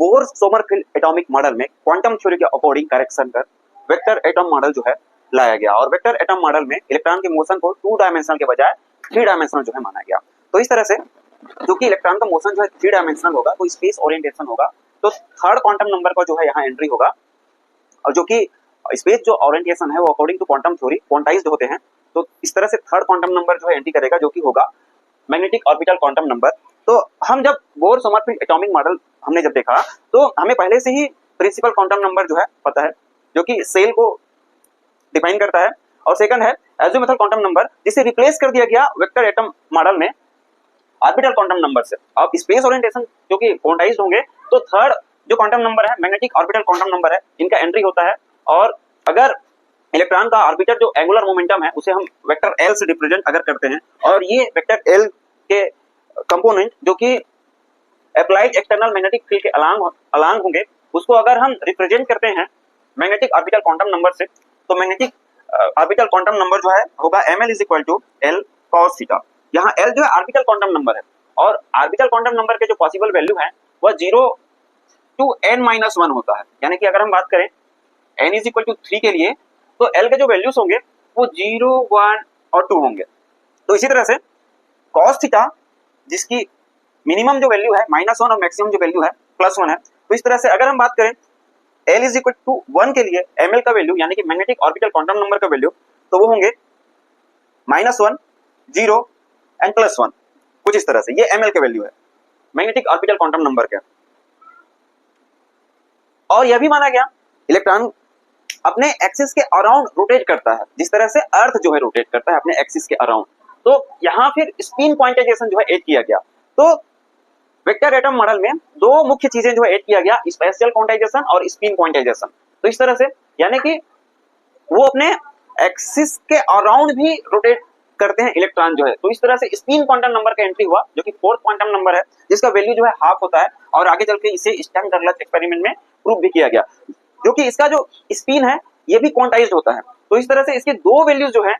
Bore Sommerfeld atomic model में quantum theory के according correction कर वेक्टर एटम मॉडल जो है लाया गया और वेक्टर एटम मॉडल में इलेक्ट्रॉन के मोशन को 2 डायमेंशनल के बजाय 3 डायमेंशनल जो है माना गया। तो इस तरह से क्योंकि इलेक्ट्रॉन का मोशन जो है 3 डायमेंशनल होगा तो स्पेस ओरिएंटेशन होगा, तो थर्ड क्वांटम नंबर का जो है यहाँ एंट्री होगा और जो कि स्पेस जो ओरिएंटेशन है वो according to quantum theory quantized होते हैं। तो इस तरह से थर्ड क्वांटम नंबर जो है एंट्री करेगा जो कि होगा मैग्नेटिक ऑर्बिटल क्वांटम नंबर। तो हम जब बोर सोमरफेल्ड एटॉमिक मॉडल हमने जब देखा तो हमें पहले से ही प्रिंसिपल क्वांटम नंबर जो है पता है जो कि सेल को डिफाइन करता है, और सेकंड है एजिमुथल क्वांटम नंबर जिसे रिप्लेस कर दिया गया वेक्टर एटम मॉडल में ऑर्बिटल क्वांटम नंबर से। अब स्पेस ओरिएंटेशन जो कि क्वांटाइज्ड होंगे तो थर्ड जो क्वांटम नंबर है मैग्नेटिक ऑर्बिटल क्वांटम नंबर है, इनका एंट्री होता है। और अगर इलेक्ट्रॉन का ऑर्बिटर जो एंगुलर मोमेंटम है उसे हम वेक्टर एल से रिप्रेजेंट अगर करते हैं और ये वेक्टर एल के कंपोनेंट जो कि अप्लाइड एक्सटर्नल मैग्नेटिक फील्ड के अलांग होंगे उसको अगर हम रिप्रेजेंट करते हैं मैग्नेटिक ऑर्बिटल क्वांटम नंबर से, तो मैग्नेटिक ऑर्बिटल क्वांटम नंबर जो है होगा ml = l cos थीटा। यहाँ l जो है ऑर्बिटल क्वांटम नंबर है और ऑर्बिटल क्वांटम नंबर के जो पॉसिबल वैल्यू है वह 0 to n-1 होता है। यानी कि अगर हम बात करें n = 3 के लिए तो l के जो वैल्यूज होंगे वो 0, 1 और 2 होंगे। तो इसी तरह से cos थीटा जिसकी मिनिमम जो वैल्यू है -1 और मैक्सिमम जो वैल्यू है +1 है। तो इस तरह से अगर हम बात करें l = 1 के लिए ml का वैल्यू यानी कि मैग्नेटिक ऑर्बिटल क्वांटम नंबर का वैल्यू तो वो होंगे -1, 0 एंड +1, कुछ इस तरह से ये ml का वैल्यू है मैग्नेटिक ऑर्बिटल क्वांटम नंबर का। और यह भी माना गया इलेक्ट्रॉन अपने एक्सिस के अराउंड रोटेट करता है जिस तरह से अर्थ जो है रोटेट करता है अपने एक्सिस के अराउंड। तो यहाँ फिर स्पिन क्वांटाइजेशन जो है ऐड किया गया। तो वेक्टर एटम मॉडल में दो मुख्य चीजें जो है ऐड किया गया, स्पेशियल क्वांटाइजेशन और स्पिन क्वांटाइजेशन। तो इस तरह से यानी कि वो अपने एक्सिस के अराउंड भी रोटेट करते हैं इलेक्ट्रॉन जो है। तो इस तरह से स्पिन क्वांटम नंबर का एंट्री हुआ जो कि फोर्थ क्वांटम नंबर है जिसका वैल्यू जो है हाफ होता है और आगे चल के इसे स्टर्न-डगलस एक्सपेरिमेंट में प्रूव भी किया गया जो कि इसका जो स्पिन है ये भी क्वांटाइज्ड होता है। तो इस तरह से इसके दो वैल्यूज जो है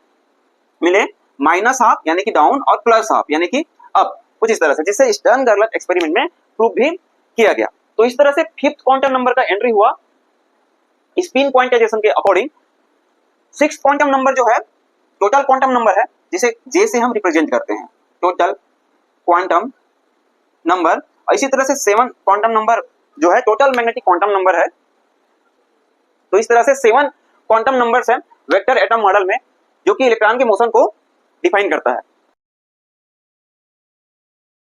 मिले -हाफ यानी कि डाउन और +हाफ यानी कि अप, कुछ इस तरह से जिससे स्टर्न-डगलस एक्सपेरिमेंट में प्रूव भी किया गया। तो इस तरह से फिफ्थ क्वांटम नंबर का एंट्री हुआ स्पिन क्वांटाइजेशन के अकॉर्डिंग। सिक्स्थ क्वांटम नंबर जो है टोटल क्वांटम नंबर है जिसे J से हम रिप्रेजेंट करते हैं, टोटल क्वांटम नंबर। इसी तरह से सेवन क्वांटम नंबर जो है टोटल मैग्नेटिक क्वांटम नंबर है। तो इस तरह से 7 क्वांटम नंबर्स हैं वेक्टर एटम मॉडल में जो कि इलेक्ट्रॉन के मोशन को डिफाइन करता है।